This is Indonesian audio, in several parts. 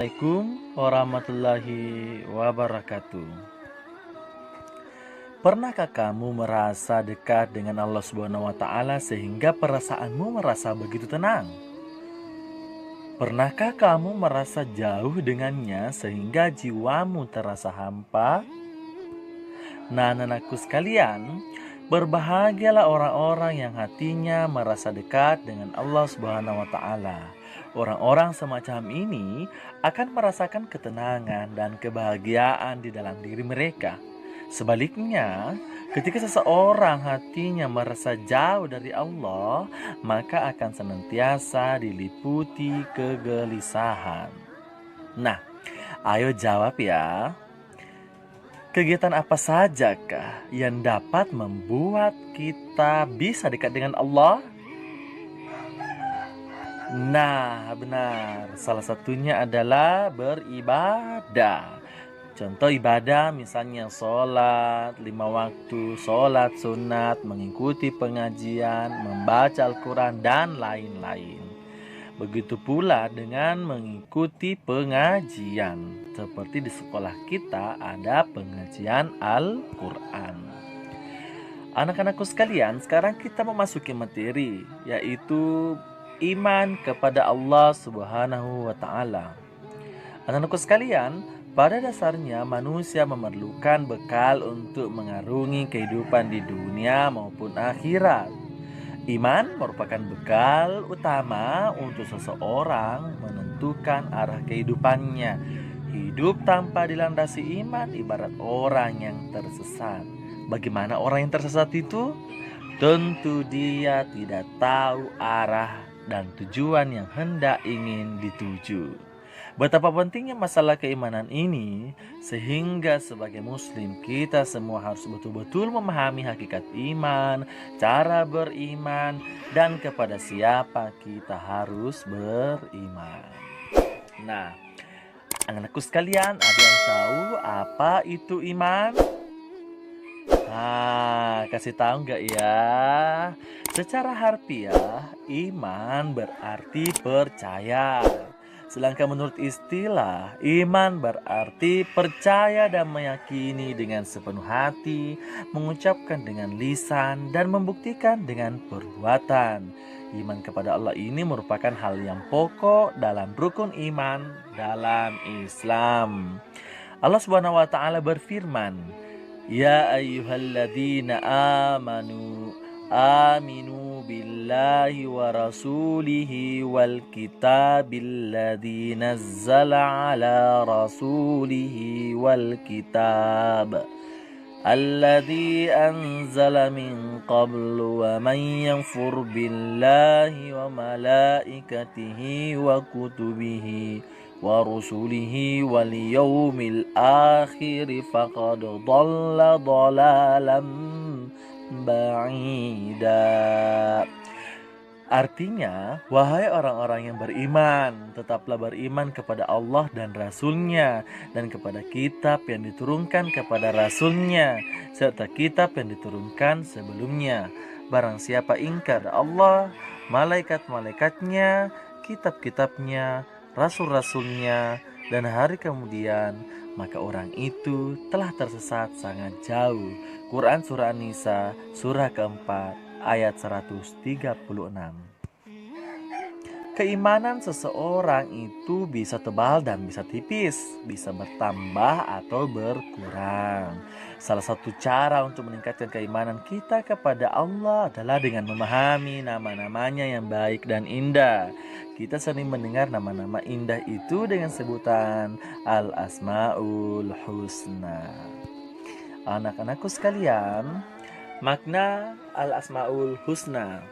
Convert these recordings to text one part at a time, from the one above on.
Assalamualaikum warahmatullahi wabarakatuh. Pernahkah kamu merasa dekat dengan Allah Subhanahu wa taala sehingga perasaanmu merasa begitu tenang? Pernahkah kamu merasa jauh dengannya sehingga jiwamu terasa hampa? Nah, anak-anakku sekalian, berbahagialah orang-orang yang hatinya merasa dekat dengan Allah Subhanahu wa taala. Orang-orang semacam ini akan merasakan ketenangan dan kebahagiaan di dalam diri mereka. Sebaliknya, ketika seseorang hatinya merasa jauh dari Allah, maka akan senantiasa diliputi kegelisahan. Nah, ayo jawab ya. Kegiatan apa sajakah yang dapat membuat kita bisa dekat dengan Allah? Nah, benar. Salah satunya adalah beribadah. Contoh ibadah misalnya sholat, 5 waktu, sholat sunat, mengikuti pengajian, membaca Al-Quran, dan lain-lain. Begitu pula dengan mengikuti pengajian. Seperti di sekolah kita ada pengajian Al-Quran. Anak-anakku sekalian, sekarang kita memasuki materi, yaitu iman kepada Allah Subhanahu wa taala. Anak-anakku sekalian, pada dasarnya manusia memerlukan bekal untuk mengarungi kehidupan di dunia maupun akhirat. Iman merupakan bekal utama untuk seseorang menentukan arah kehidupannya. Hidup tanpa dilandasi iman ibarat orang yang tersesat. Bagaimana orang yang tersesat itu? Tentu dia tidak tahu arah dan tujuan yang hendak ingin dituju. Betapa pentingnya masalah keimanan ini, sehingga sebagai muslim kita semua harus betul-betul memahami hakikat iman, cara beriman, dan kepada siapa kita harus beriman. Nah, anak-anakku sekalian, ada yang tahu apa itu iman? Nah, kasih tahu nggak ya? Secara harfiah, iman berarti percaya. Sedangkan menurut istilah, iman berarti percaya dan meyakini dengan sepenuh hati, mengucapkan dengan lisan, dan membuktikan dengan perbuatan. Iman kepada Allah ini merupakan hal yang pokok dalam rukun iman dalam Islam. Allah Subhanahu wa taala berfirman, "Ya ayyuhalladzina amanu aminu billahi wa rasulihi wal kitabil ladzi nazzala ala rasulihi wal kitab alladzi anzala min qablu wa man yanfur billahi wa malaikatihi wa kutubihi wa rusulihi wal yawmil akhir faqad dhalla dhalalan ba'ida." Artinya, wahai orang-orang yang beriman, tetaplah beriman kepada Allah dan Rasul-Nya, dan kepada kitab yang diturunkan kepada Rasul-Nya, serta kitab yang diturunkan sebelumnya. Barang siapa ingkar Allah, malaikat-malaikatnya, kitab-kitabnya, rasul-rasulnya, dan hari kemudian, maka orang itu telah tersesat sangat jauh. Quran Surah An-Nisa, surah keempat, ayat 136. Keimanan seseorang itu bisa tebal dan bisa tipis, bisa bertambah atau berkurang. Salah satu cara untuk meningkatkan keimanan kita kepada Allah adalah dengan memahami nama-namanya yang baik dan indah. Kita sering mendengar nama-nama indah itu dengan sebutan Al-Asma'ul Husna. Anak-anakku sekalian, makna Al-Asma'ul Husna.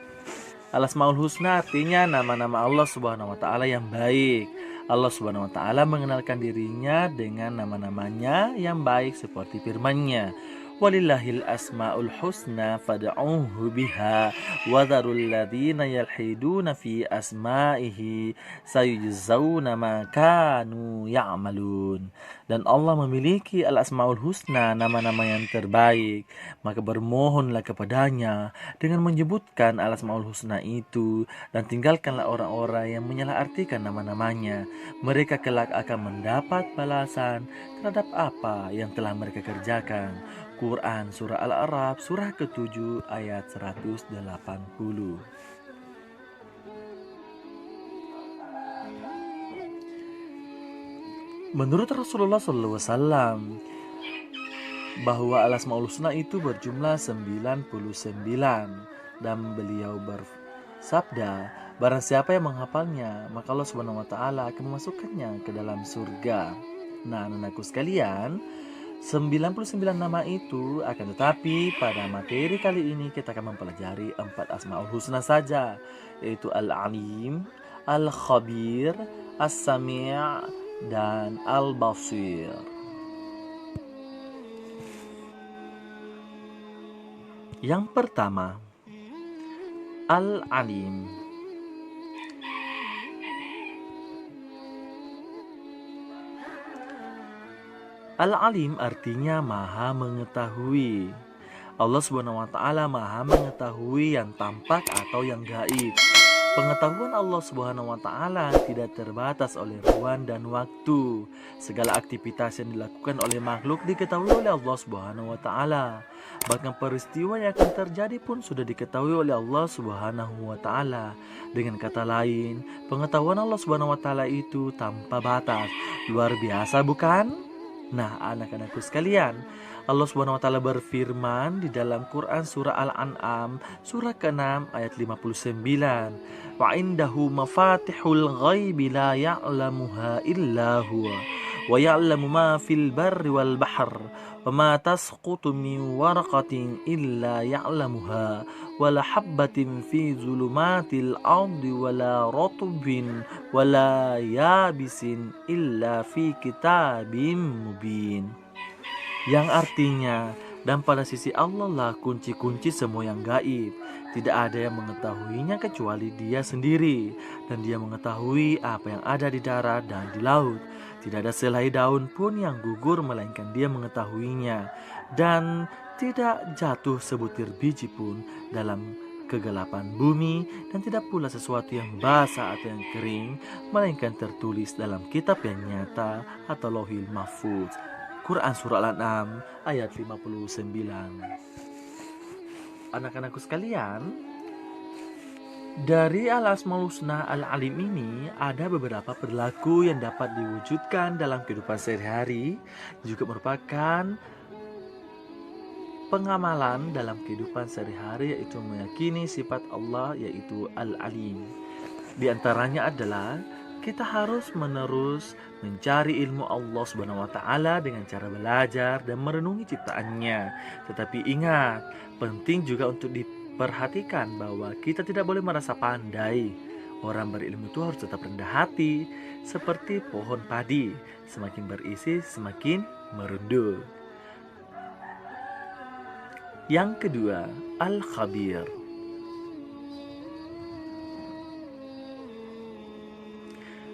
Al-Asma'ul Husna artinya nama-nama Allah Subhanahu wa taala yang baik. Allah Subhanahu wa taala mengenalkan dirinya dengan nama-namanya yang baik seperti firman-Nya, Walillahil asmaul husna fad'uhu biha wa dharul ladzina yalhiduna fi asma'ihi sayujzauna ma kanu ya'malun. Dan Allah memiliki al-asmaul husna, nama-nama yang terbaik. Maka bermohonlah kepadanya dengan menyebutkan al-asmaul husna itu, dan tinggalkanlah orang-orang yang menyalahartikan nama-namanya. Mereka kelak akan mendapat balasan terhadap apa yang telah mereka kerjakan. Quran Surah Al-A'raf Surah ke-7 ayat 180. Menurut Rasulullah SAW, bahwa al-asmaul husna itu berjumlah 99, dan beliau bersabda, barang siapa yang menghafalnya, maka Allah Subhanahu wa taala akan memasukkannya ke dalam surga. Nah, anakku sekalian, 99 nama itu, akan tetapi pada materi kali ini kita akan mempelajari 4 asmaul husna saja, yaitu Al-Alim, Al-Khabir, As-Sami' dan Al-Basir. Yang pertama, Al-Alim. Al-Alim artinya maha mengetahui. Allah Subhanahu wa taala maha mengetahui yang tampak atau yang gaib. Pengetahuan Allah Subhanahu wa taala tidak terbatas oleh ruang dan waktu. Segala aktivitas yang dilakukan oleh makhluk diketahui oleh Allah Subhanahu wa taala. Bahkan peristiwa yang akan terjadi pun sudah diketahui oleh Allah Subhanahu wa taala. Dengan kata lain, pengetahuan Allah Subhanahu wa taala itu tanpa batas. Luar biasa, bukan? Nah, anak-anakku sekalian, Allah Subhanahu wa taala berfirman di dalam Quran surah Al-An'am surah ke-6 ayat 59. Wa indahu mafatihul ghaibi la ya'lamuha illa huwa wa ya'lamu ma fil barri wal bahr wa ma tasqutu min waraqatin illa ya'lamuha wa la habbatin fi zulumatil ardi wa la ratbin wa la yabisin illa fi kitabim mubin. Yang artinya, dan pada sisi Allah lah kunci-kunci semua yang gaib. Tidak ada yang mengetahuinya kecuali Dia sendiri, dan Dia mengetahui apa yang ada di darat dan di laut. Tidak ada selai daun pun yang gugur melainkan Dia mengetahuinya, dan tidak jatuh sebutir biji pun dalam kegelapan bumi, dan tidak pula sesuatu yang basah atau yang kering melainkan tertulis dalam kitab yang nyata atau Lauhil Mahfuz. Quran Surah Al-An'am ayat 59. Anak-anakku sekalian, dari Al-Asmaul Husna Al-Alim ini ada beberapa perilaku yang dapat diwujudkan dalam kehidupan sehari-hari, juga merupakan pengamalan dalam kehidupan sehari-hari, yaitu meyakini sifat Allah yaitu Al-Alim. Di antaranya adalah kita harus menerus mencari ilmu Allah Subhanahu wa taala dengan cara belajar dan merenungi ciptaannya. Tetapi ingat, penting juga untuk diperhatikan bahwa kita tidak boleh merasa pandai. Orang berilmu itu harus tetap rendah hati, seperti pohon padi, semakin berisi semakin merunduk. Yang kedua, Al-Khabir.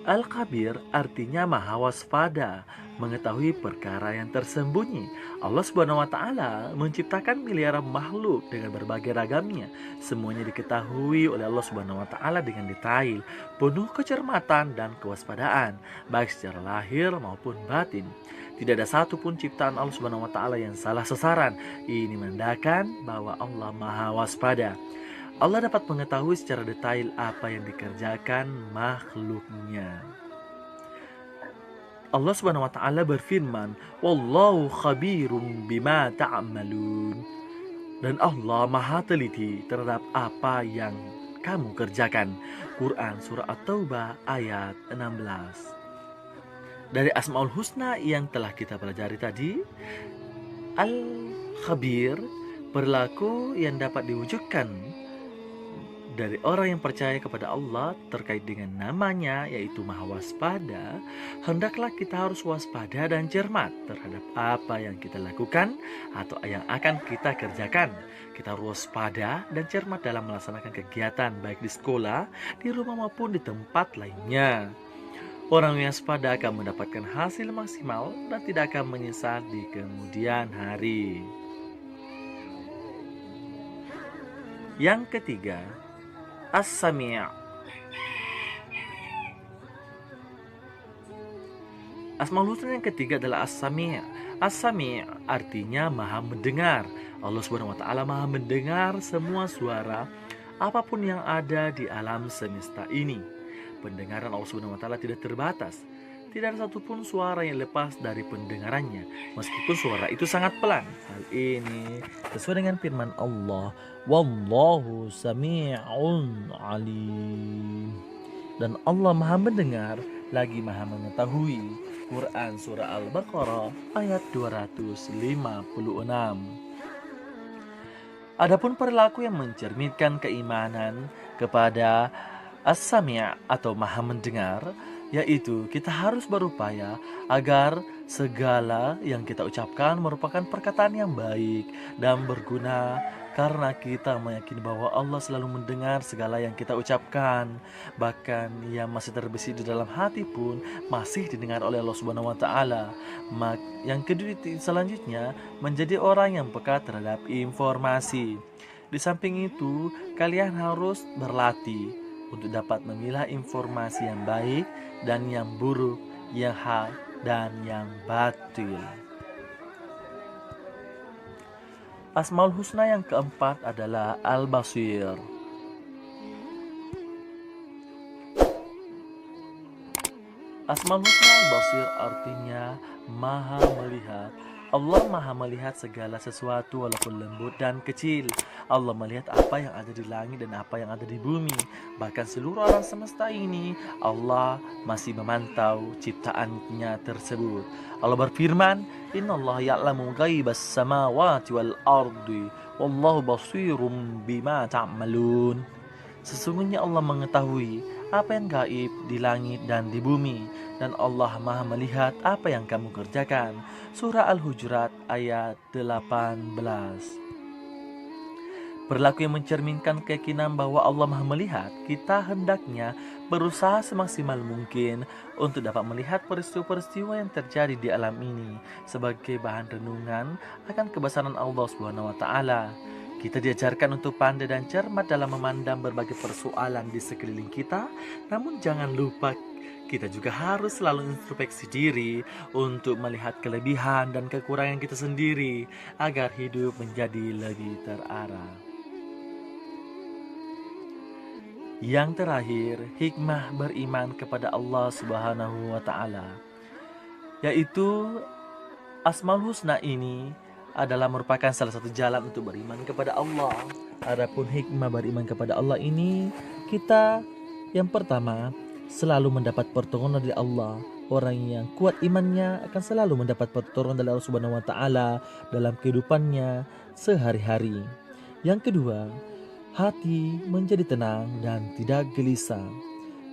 Al-Khabir artinya maha waspada, mengetahui perkara yang tersembunyi. Allah Subhanahu wa taala menciptakan miliaran makhluk dengan berbagai ragamnya. Semuanya diketahui oleh Allah Subhanahu wa taala dengan detail, penuh kecermatan dan kewaspadaan, baik secara lahir maupun batin. Tidak ada satupun ciptaan Allah Subhanahu wa taala yang salah sasaran. Ini menandakan bahwa Allah maha waspada. Allah dapat mengetahui secara detail apa yang dikerjakan makhluknya. Allah Subhanahu wa taala berfirman, "Wallahu khabirum bima ta'malun." Dan Allah maha teliti terhadap apa yang kamu kerjakan. Quran surah At-Taubah ayat 16. Dari Asmaul Husna yang telah kita pelajari tadi, Al-Khabir, perilaku yang dapat diwujudkan Dari orang yang percaya kepada Allah terkait dengan namanya, yaitu Maha Waspada, hendaklah kita harus waspada dan cermat terhadap apa yang kita lakukan atau yang akan kita kerjakan. Kita harus waspada dan cermat dalam melaksanakan kegiatan baik di sekolah, di rumah maupun di tempat lainnya. Orang yang waspada akan mendapatkan hasil maksimal dan tidak akan menyesal di kemudian hari. Yang ketiga, As-Sami'. Asmaul Husna yang ketiga adalah As-Sami'. As-Sami' artinya Maha mendengar. Allah Subhanahu wa taala Maha mendengar semua suara apapun yang ada di alam semesta ini. Pendengaran Allah Subhanahu wa taala tidak terbatas. Tidak ada satupun suara yang lepas dari pendengarannya, meskipun suara itu sangat pelan. Hal ini sesuai dengan firman Allah, Wallahu sami'un alim. Dan Allah Maha mendengar lagi Maha mengetahui. Quran Surah Al-Baqarah ayat 256. Adapun perilaku yang mencerminkan keimanan kepada As-Sami' atau Maha mendengar, yaitu kita harus berupaya agar segala yang kita ucapkan merupakan perkataan yang baik dan berguna, karena kita meyakini bahwa Allah selalu mendengar segala yang kita ucapkan. Bahkan yang masih terbesit di dalam hati pun masih didengar oleh Allah Subhanahu wa taala. Yang kedua selanjutnya, menjadi orang yang peka terhadap informasi. Di samping itu, kalian harus berlatih untuk dapat memilah informasi yang baik dan yang buruk, yang hak dan yang batil. Asmaul Husna yang keempat adalah Al-Basir. Asmaul Husna Al-Basir artinya Maha melihat. Allah Maha melihat segala sesuatu walaupun lembut dan kecil. Allah melihat apa yang ada di langit dan apa yang ada di bumi. Bahkan seluruh alam semesta ini Allah masih memantau ciptaannya tersebut. Allah berfirman, Innallaha ya'lamu ghaibas samawati wal ardi wallahu basirum bima ta'malun. Sesungguhnya Allah mengetahui apa yang gaib di langit dan di bumi, dan Allah Maha melihat apa yang kamu kerjakan. Surah Al-Hujurat ayat 18. Perilaku yang mencerminkan keyakinan bahwa Allah Maha melihat, kita hendaknya berusaha semaksimal mungkin untuk dapat melihat peristiwa-peristiwa yang terjadi di alam ini sebagai bahan renungan akan kebesaran Allah Subhanahu wa taala. Kita diajarkan untuk pandai dan cermat dalam memandang berbagai persoalan di sekeliling kita, namun jangan lupa kita juga harus selalu introspeksi diri untuk melihat kelebihan dan kekurangan kita sendiri agar hidup menjadi lebih terarah. Yang terakhir, hikmah beriman kepada Allah Subhanahu wa taala, yaitu Asmaul Husna ini adalah merupakan salah satu jalan untuk beriman kepada Allah. Adapun hikmah beriman kepada Allah ini, kita yang pertama selalu mendapat pertolongan dari Allah. Orang yang kuat imannya akan selalu mendapat pertolongan dari Allah Subhanahu wa taala dalam kehidupannya sehari-hari. Yang kedua, hati menjadi tenang dan tidak gelisah.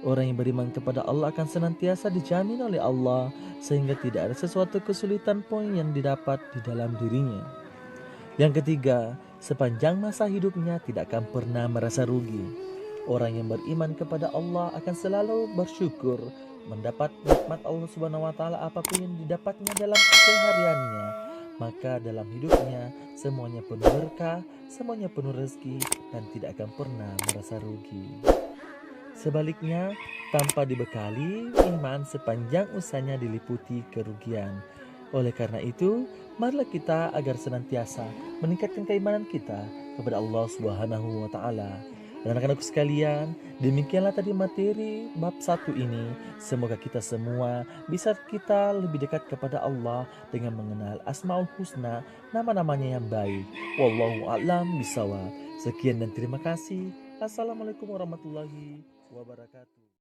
Orang yang beriman kepada Allah akan senantiasa dijamin oleh Allah sehingga tidak ada sesuatu kesulitan pun yang didapat di dalam dirinya. Yang ketiga, sepanjang masa hidupnya tidak akan pernah merasa rugi. Orang yang beriman kepada Allah akan selalu bersyukur mendapat nikmat Allah Subhanahu wa taala apapun yang didapatnya dalam kesehariannya. Maka dalam hidupnya semuanya penuh berkah, semuanya penuh rezeki dan tidak akan pernah merasa rugi. Sebaliknya, tanpa dibekali iman sepanjang usahanya diliputi kerugian. Oleh karena itu, marilah kita agar senantiasa meningkatkan keimanan kita kepada Allah Subhanahu wa taala. Dan anak-anakku sekalian, demikianlah tadi materi bab 1 ini. Semoga kita semua bisa kita lebih dekat kepada Allah dengan mengenal Asmaul Husna, nama-namanya yang baik. Wallahu a'lam bishawab. Sekian dan terima kasih. Assalamualaikum warahmatullahi wabarakatuh.